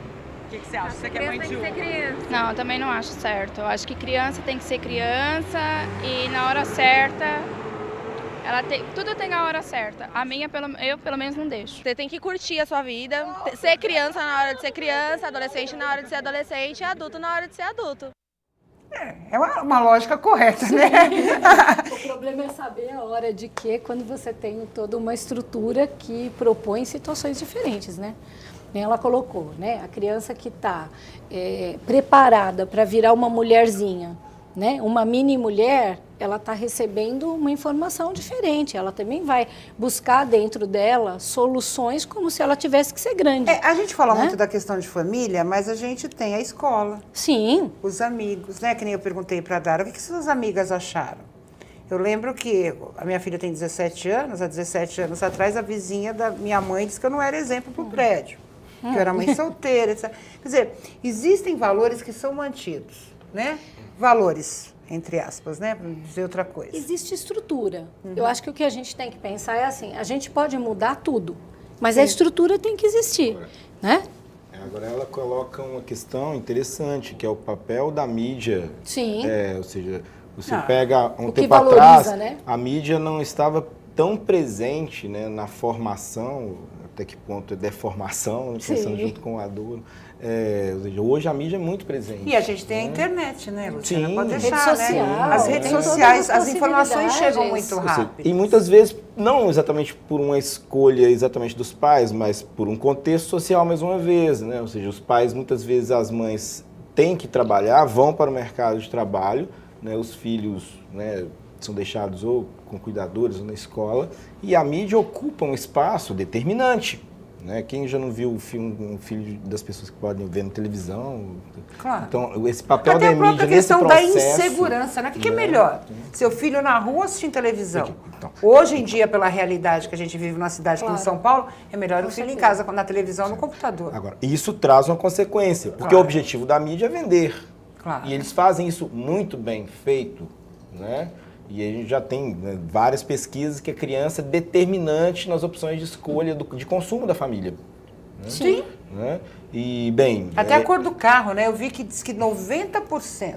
Speaker 6: O que você acha? Você que é mãe de criança?
Speaker 9: Não, eu também não acho certo. Eu acho que criança tem que ser criança e na hora certa, tudo tem a hora certa. A minha, eu pelo menos não deixo.
Speaker 11: Você tem que curtir a sua vida, ser criança na hora de ser criança, adolescente na hora de ser adolescente e adulto na hora de ser adulto.
Speaker 1: É uma lógica correta, né?
Speaker 2: O problema é saber a hora de que, quando você tem toda uma estrutura que propõe situações diferentes, né? Ela colocou, né? A criança que está preparada para virar uma mulherzinha, né? Uma mini mulher, ela está recebendo uma informação diferente. Ela também vai buscar dentro dela soluções como se ela tivesse que ser grande.
Speaker 1: A gente fala
Speaker 2: né?
Speaker 1: muito da questão de família, mas a gente tem a escola.
Speaker 2: Sim.
Speaker 1: Os amigos, né? Que nem eu perguntei para a Dara, o que suas amigas acharam? Eu lembro que a minha filha tem 17 anos, há 17 anos atrás, a vizinha da minha mãe disse que eu não era exemplo para o prédio, que eu era mãe solteira, etc. Quer dizer, existem valores que são mantidos, né? Valores, entre aspas, né? Para não dizer outra coisa.
Speaker 2: Existe estrutura. Eu acho que o que a gente tem que pensar é assim, a gente pode mudar tudo, mas a estrutura tem que existir, né?
Speaker 3: Agora ela coloca uma questão interessante, que é o papel da mídia.
Speaker 2: Sim.
Speaker 3: Ou seja, você pega um tempo
Speaker 2: valoriza,
Speaker 3: atrás,
Speaker 2: né?
Speaker 3: a mídia não estava tão presente, né, na formação, até que ponto é deformação, pensando junto com o adulto. Ou seja, hoje a mídia é muito presente.
Speaker 1: E a gente tem a internet, né, Luciana?
Speaker 3: Sim.
Speaker 1: Pode deixar,
Speaker 2: Rede social,
Speaker 1: né? As redes
Speaker 2: tem
Speaker 1: sociais,
Speaker 2: todas
Speaker 1: as informações
Speaker 2: possibilidades.
Speaker 1: chegam muito rápido.
Speaker 3: E muitas vezes, não exatamente por uma escolha exatamente dos pais, mas por um contexto social, mais uma vez, né? Ou seja, os pais, muitas vezes, as mães têm que trabalhar, vão para o mercado de trabalho, né? Os filhos, né, são deixados ou com cuidadores ou na escola, e a mídia ocupa um espaço determinante. Né? Quem já não viu o filme, um filho das pessoas que podem ver na televisão?
Speaker 1: Claro.
Speaker 3: Então, esse papel
Speaker 1: Até
Speaker 3: da
Speaker 1: a própria
Speaker 3: mídia nesse
Speaker 1: questão
Speaker 3: processo...
Speaker 1: da insegurança, né? O que é melhor? Seu filho na rua assistindo televisão? Hoje em dia, pela realidade que a gente vive numa cidade como São Paulo, é melhor o filho em casa, na televisão, no computador.
Speaker 3: Agora, isso traz uma consequência, porque o objetivo da mídia é vender.
Speaker 1: Claro.
Speaker 3: E eles fazem isso muito bem feito, né? E a gente já tem, né, várias pesquisas que a criança é determinante nas opções de escolha de consumo da família. Né?
Speaker 1: Sim.
Speaker 3: Né? E, bem...
Speaker 1: Até a cor do carro, né? Eu vi que diz que 90%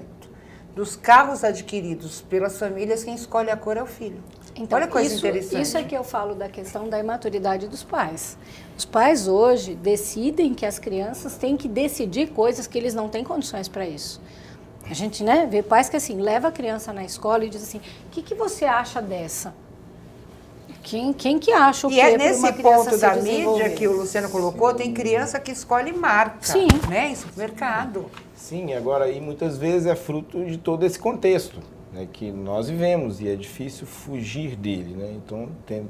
Speaker 1: dos carros adquiridos pelas famílias, quem escolhe a cor é o filho.
Speaker 2: Então,
Speaker 1: olha que coisa interessante.
Speaker 2: Isso é que eu falo da questão da imaturidade dos pais. Os pais hoje decidem que as crianças têm que decidir coisas que eles não têm condições para isso. A gente, né, vê pais que assim, leva a criança na escola e diz assim, o que você acha dessa? Quem que acha o quê?
Speaker 1: E é nesse ponto da mídia
Speaker 2: desenvolver?
Speaker 1: que o Luciano colocou, tem criança que escolhe marca,
Speaker 2: Sim.
Speaker 1: né, em supermercado.
Speaker 3: Sim, agora, e muitas vezes é fruto de todo esse contexto, né, que nós vivemos, e é difícil fugir dele, né? Então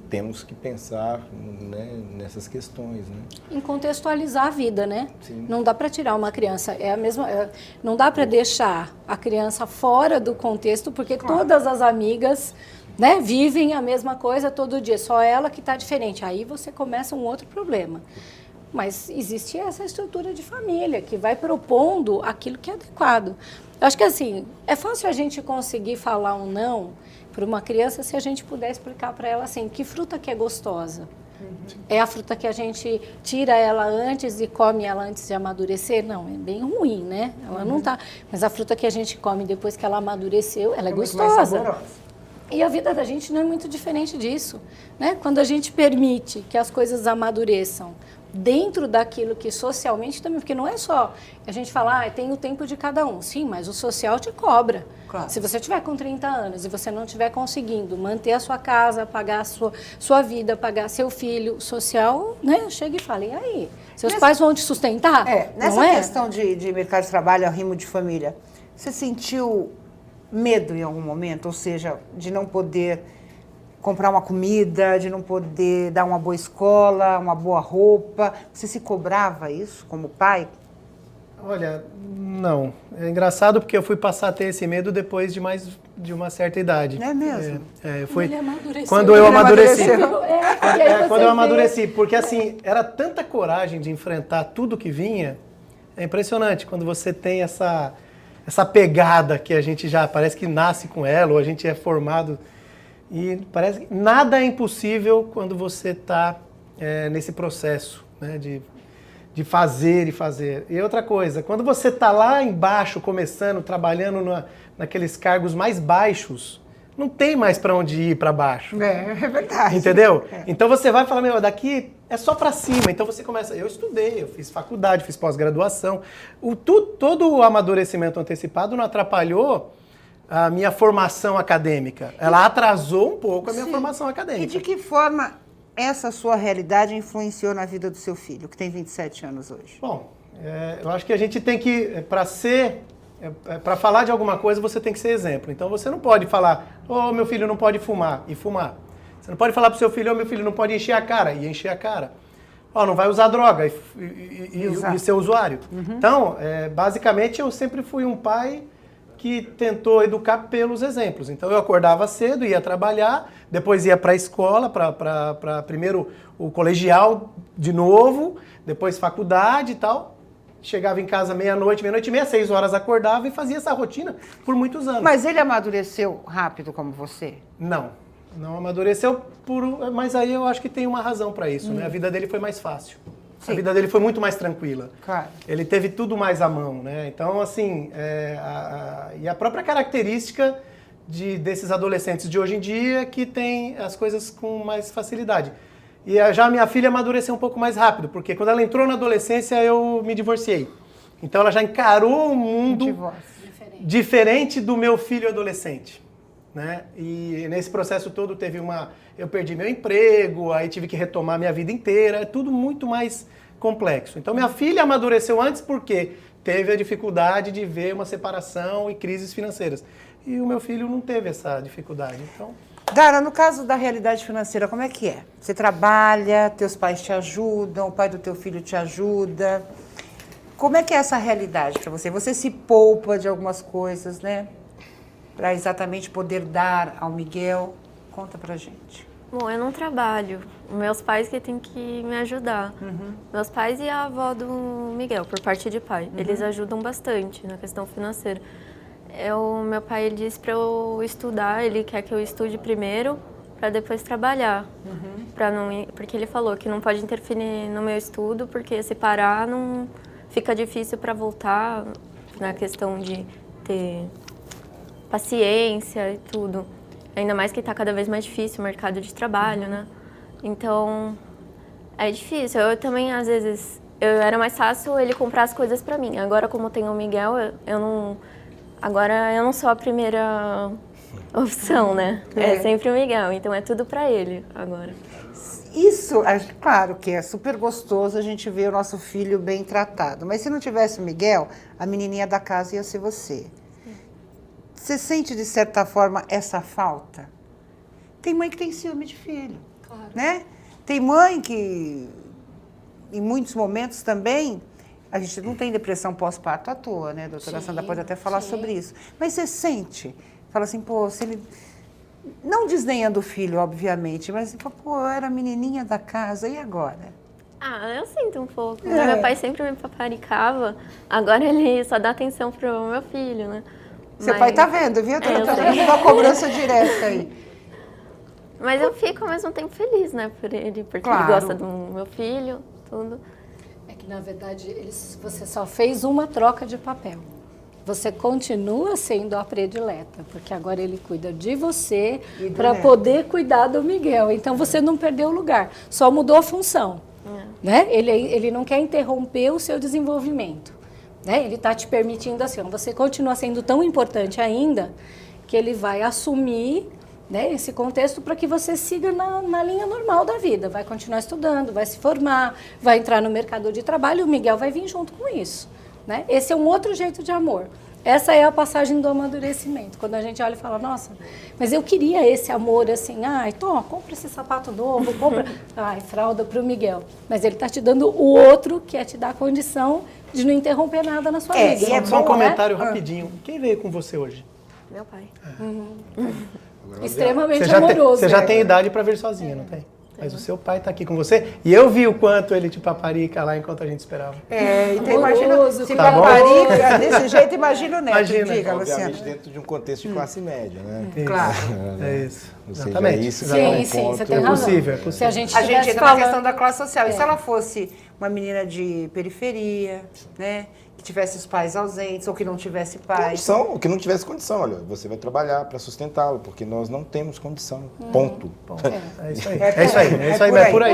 Speaker 3: temos que pensar, né, nessas questões, né?
Speaker 2: Em contextualizar a vida, né?
Speaker 3: Sim.
Speaker 2: Não dá para tirar uma criança, não dá para deixar a criança fora do contexto, porque todas as amigas, né, vivem a mesma coisa todo dia, só ela que está diferente. Aí você começa um outro problema. Mas existe essa estrutura de família que vai propondo aquilo que é adequado. Eu acho que assim, é fácil a gente conseguir falar um não para uma criança se a gente puder explicar para ela assim, que fruta que é gostosa. É a fruta que a gente tira ela antes e come ela antes de amadurecer? Não, é bem ruim, né? Ela não tá. Mas a fruta que a gente come depois que ela amadureceu, ela é
Speaker 1: muito mais
Speaker 2: gostosa.
Speaker 1: saborosa.
Speaker 2: E a vida da gente não é muito diferente disso, né? Quando a gente permite que as coisas amadureçam dentro daquilo que socialmente também, porque não é só a gente falar, tem o tempo de cada um. Sim, mas o social te cobra.
Speaker 1: Claro.
Speaker 2: Se você tiver com 30 anos e você não estiver conseguindo manter a sua casa, pagar a sua vida, pagar seu filho, o social, né? Chega e fala, e aí? Seus pais vão te sustentar?
Speaker 1: Nessa
Speaker 2: não é?
Speaker 1: questão de mercado de trabalho, arrimo de família, você sentiu medo em algum momento? Ou seja, de não poder comprar uma comida, de não poder dar uma boa escola, uma boa roupa? Você se cobrava isso como pai?
Speaker 4: Olha, não. É engraçado porque eu fui passar a ter esse medo depois de uma certa idade.
Speaker 1: Não é mesmo?
Speaker 2: Ele amadureceu.
Speaker 4: Quando eu amadureci. Quando eu
Speaker 2: vê.
Speaker 4: amadureci. Porque assim, era tanta coragem de enfrentar tudo que vinha. É impressionante quando você tem essa pegada que a gente já parece que nasce com ela, ou a gente é formado. E parece que nada é impossível quando você está nesse processo, né, de fazer e fazer. E outra coisa, quando você está lá embaixo, começando, trabalhando naqueles cargos mais baixos, não tem mais para onde ir para baixo.
Speaker 1: É verdade.
Speaker 4: Entendeu? Então você vai falar, meu, daqui é só para cima. Então você começa... Eu estudei, eu fiz faculdade, fiz pós-graduação. Todo o amadurecimento antecipado não atrapalhou a minha formação acadêmica. Ela atrasou um pouco a minha formação acadêmica.
Speaker 1: E de que forma essa sua realidade influenciou na vida do seu filho, que tem 27 anos hoje?
Speaker 4: Bom, eu acho que a gente tem que, para ser para falar de alguma coisa, você tem que ser exemplo. Então, você não pode falar, meu filho não pode fumar, e fumar. Você não pode falar pro seu filho, meu filho não pode encher a cara, e encher a cara. Não vai usar droga, e ser usuário. Então, basicamente, eu sempre fui um pai que tentou educar pelos exemplos. Então, eu acordava cedo, ia trabalhar, depois ia para a escola, para primeiro o colegial de novo, depois faculdade e tal. Chegava em casa meia-noite e meia, 6 horas acordava e fazia essa rotina por muitos anos.
Speaker 1: Mas ele amadureceu rápido como você?
Speaker 4: Não amadureceu, mas aí eu acho que tem uma razão para isso, né? A vida dele foi mais fácil. Sim. A vida dele foi muito mais tranquila.
Speaker 1: Claro.
Speaker 4: Ele teve tudo mais à mão, né? Então, assim, e a própria característica desses adolescentes de hoje em dia que tem as coisas com mais facilidade. E já a minha filha amadureceu um pouco mais rápido, porque quando ela entrou na adolescência, eu me divorciei. Então, ela já encarou um mundo diferente do meu filho adolescente. Né? E nesse processo todo eu perdi meu emprego, aí tive que retomar minha vida inteira, é tudo muito mais complexo. Então minha filha amadureceu antes porque teve a dificuldade de ver uma separação e crises financeiras. E o meu filho não teve essa dificuldade. Então...
Speaker 1: Dara, no caso da realidade financeira, como é que é? Você trabalha, teus pais te ajudam, o pai do teu filho te ajuda. Como é que é essa realidade para você? Você se poupa de algumas coisas, né? Para exatamente poder dar ao Miguel. Conta pra gente.
Speaker 5: Bom, eu não trabalho. Meus pais que têm que me ajudar. Meus pais e a avó do Miguel, por parte de pai. Eles ajudam bastante na questão financeira. Meu pai ele disse para eu estudar, ele quer que eu estude primeiro para depois trabalhar. Porque ele falou que não pode interferir no meu estudo, porque se parar não fica difícil para voltar na questão de ter paciência e tudo. Ainda mais que está cada vez mais difícil o mercado de trabalho, né? Então, é difícil. Eu também, às vezes, era mais fácil ele comprar as coisas para mim. Agora, como tem o Miguel, agora eu não sou a primeira opção, né? É sempre o Miguel, então é tudo para ele agora.
Speaker 1: Isso, claro que é super gostoso a gente ver o nosso filho bem tratado. Mas se não tivesse o Miguel, a menininha da casa ia ser você. Você sente, de certa forma, essa falta? Tem mãe que tem ciúme de filho, claro. Né? Tem mãe que, em muitos momentos também, a gente não tem depressão pós-parto à toa, né? A doutora Sandra pode até falar sobre isso. Mas você sente, fala assim, se ele... Não desdenhando o filho, obviamente, mas, eu era a menininha da casa, e agora?
Speaker 5: Eu sinto um pouco. Meu pai sempre me paparicava, agora ele só dá atenção pro meu filho, né?
Speaker 1: Seu pai tá vendo, viu? Tá vendo uma cobrança direta aí.
Speaker 5: Mas eu fico ao mesmo tempo feliz, né, por ele, porque ele gosta do meu filho, tudo.
Speaker 2: É que, na verdade, você só fez uma troca de papel. Você continua sendo a predileta, porque agora ele cuida de você para poder cuidar do Miguel. Então, você não perdeu o lugar, só mudou a função. Né? Ele não quer interromper o seu desenvolvimento. Né? Ele está te permitindo assim, você continua sendo tão importante ainda que ele vai assumir, né, esse contexto para que você siga na linha normal da vida. Vai continuar estudando, vai se formar, vai entrar no mercado de trabalho e o Miguel vai vir junto com isso. Né? Esse é um outro jeito de amor. Essa é a passagem do amadurecimento. Quando a gente olha e fala, nossa, mas eu queria esse amor assim, compra esse sapato novo, compra fralda para o Miguel. Mas ele está te dando o outro, que é te dar a condição de não interromper nada na sua vida.
Speaker 4: E é só um comentário rapidinho. Quem veio com você hoje?
Speaker 5: Meu pai.
Speaker 2: Extremamente amoroso.
Speaker 4: Você já tem idade para vir sozinha, não tem? Mas o seu pai está aqui com você e eu vi o quanto ele te paparica lá enquanto a gente esperava.
Speaker 1: Então imagina, se paparica desse jeito, imagina o neto. Diga,
Speaker 3: obviamente dentro de um contexto de classe média, né?
Speaker 1: Claro.
Speaker 4: É isso.
Speaker 3: Exatamente. É isso que
Speaker 2: sim, você tem razão.
Speaker 4: É possível.
Speaker 2: Se a gente
Speaker 1: entra na questão da classe social. E se ela fosse uma menina de periferia, né? Que tivesse os pais ausentes ou que não tivesse pais.
Speaker 3: Ou que não tivesse condição. Olha, você vai trabalhar para sustentá-lo, porque nós não temos condição. Ponto.
Speaker 4: É isso aí. É por aí.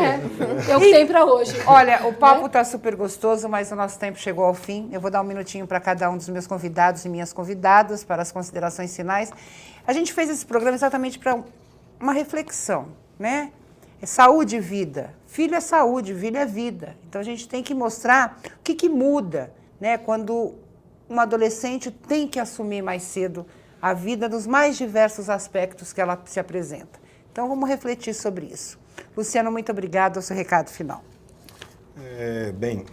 Speaker 2: É o que tem para hoje.
Speaker 1: Olha, o papo está super gostoso, mas o nosso tempo chegou ao fim. Eu vou dar um minutinho para cada um dos meus convidados e minhas convidadas para as considerações finais. A gente fez esse programa exatamente para uma reflexão, né? É saúde e vida. Filho é saúde, filho é vida. Então a gente tem que mostrar o que muda, né, quando uma adolescente tem que assumir mais cedo a vida nos mais diversos aspectos que ela se apresenta. Então, vamos refletir sobre isso. Luciano, muito obrigada. O seu recado final.
Speaker 3: Bem,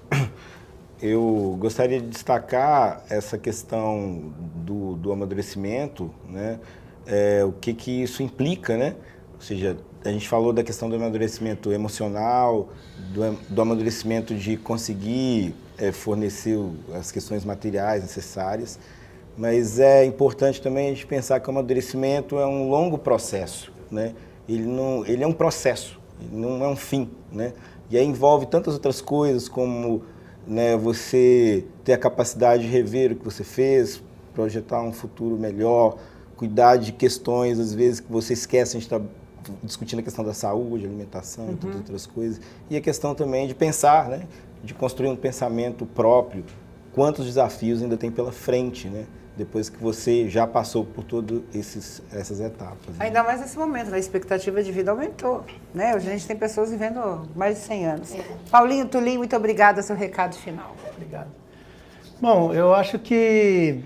Speaker 3: eu gostaria de destacar essa questão do amadurecimento, né? O que isso implica, né? Ou seja, a gente falou da questão do amadurecimento emocional, do amadurecimento de conseguir fornecer as questões materiais necessárias, mas é importante também a gente pensar que o amadurecimento é um longo processo, né? Ele é um processo, ele não é um fim, né? E aí envolve tantas outras coisas como, né, você ter a capacidade de rever o que você fez, projetar um futuro melhor, cuidar de questões, às vezes, que você esquece. A gente está discutindo a questão da saúde, alimentação e todas outras coisas. E a questão também de pensar, né, de construir um pensamento próprio. Quantos desafios ainda tem pela frente, né? Depois que você já passou por todas essas etapas. Né?
Speaker 1: Ainda mais nesse momento, a expectativa de vida aumentou, né? Hoje a gente tem pessoas vivendo mais de 100 anos. Paulinho Tulim, muito obrigada, seu recado final.
Speaker 4: Obrigado. Bom, eu acho que,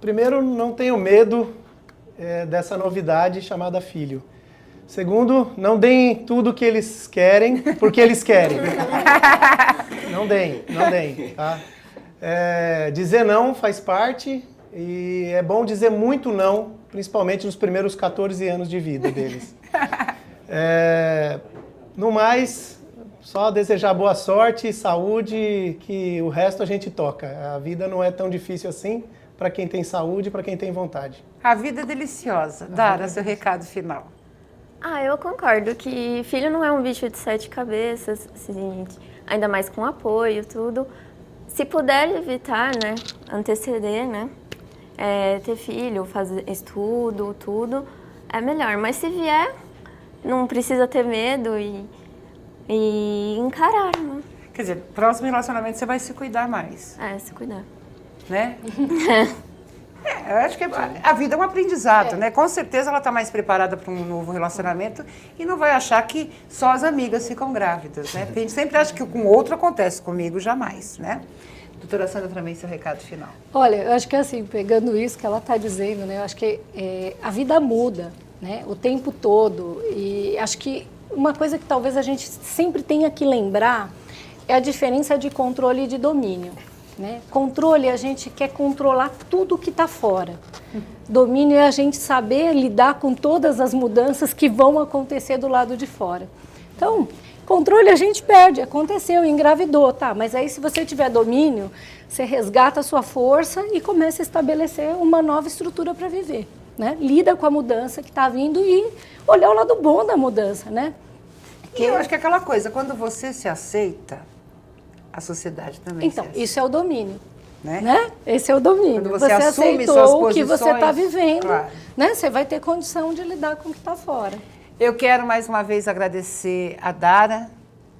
Speaker 4: primeiro, não tenho medo dessa novidade chamada filho. Segundo, não deem tudo o que eles querem, porque eles querem. Não deem, tá? Dizer não faz parte. E é bom dizer muito não, principalmente nos primeiros 14 anos de vida deles. No mais, só desejar boa sorte e saúde, que o resto a gente toca. A vida não é tão difícil assim para quem tem saúde e para quem tem vontade.
Speaker 1: A vida é deliciosa. Dara, seu recado final.
Speaker 5: Eu concordo que filho não é um bicho de 7 cabeças, assim, ainda mais com apoio, tudo. Se puder evitar, né, anteceder, né, ter filho, fazer estudo, tudo, é melhor. Mas se vier, não precisa ter medo e encarar, né?
Speaker 1: Quer dizer, próximo relacionamento você vai se cuidar mais.
Speaker 5: Se cuidar.
Speaker 1: Né? Eu acho que a vida é um aprendizado, né? Com certeza ela está mais preparada para um novo relacionamento e não vai achar que só as amigas ficam grávidas, né? Porque a gente sempre acha que com outro acontece, comigo jamais, né? Doutora Sandra, também seu recado final.
Speaker 2: Olha, eu acho que assim, pegando isso que ela está dizendo, né? Eu acho que a vida muda, né? O tempo todo. E acho que uma coisa que talvez a gente sempre tenha que lembrar é a diferença de controle e de domínio. Né? Controle, a gente quer controlar tudo que está fora. Domínio é a gente saber lidar com todas as mudanças que vão acontecer do lado de fora. Então, controle a gente perde, aconteceu, engravidou, tá? Mas aí se você tiver domínio, você resgata a sua força e começa a estabelecer uma nova estrutura para viver. Né? Lida com a mudança que está vindo e olhar o lado bom da mudança, né?
Speaker 1: E eu acho que é aquela coisa, quando você se aceita, a sociedade também.
Speaker 2: Então, isso é o domínio.
Speaker 1: Né?
Speaker 2: Esse é o domínio.
Speaker 1: Quando você assume
Speaker 2: aceitou
Speaker 1: suas
Speaker 2: o que
Speaker 1: posições,
Speaker 2: você está vivendo,
Speaker 1: claro.
Speaker 2: Né? Você vai ter condição de lidar com o que está fora.
Speaker 1: Eu quero mais uma vez agradecer a Dara,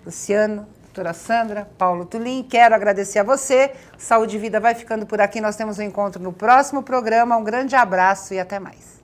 Speaker 1: Luciano, doutora Sandra, Paulo Tulim. Quero agradecer a você. Saúde e Vida vai ficando por aqui. Nós temos um encontro no próximo programa. Um grande abraço e até mais.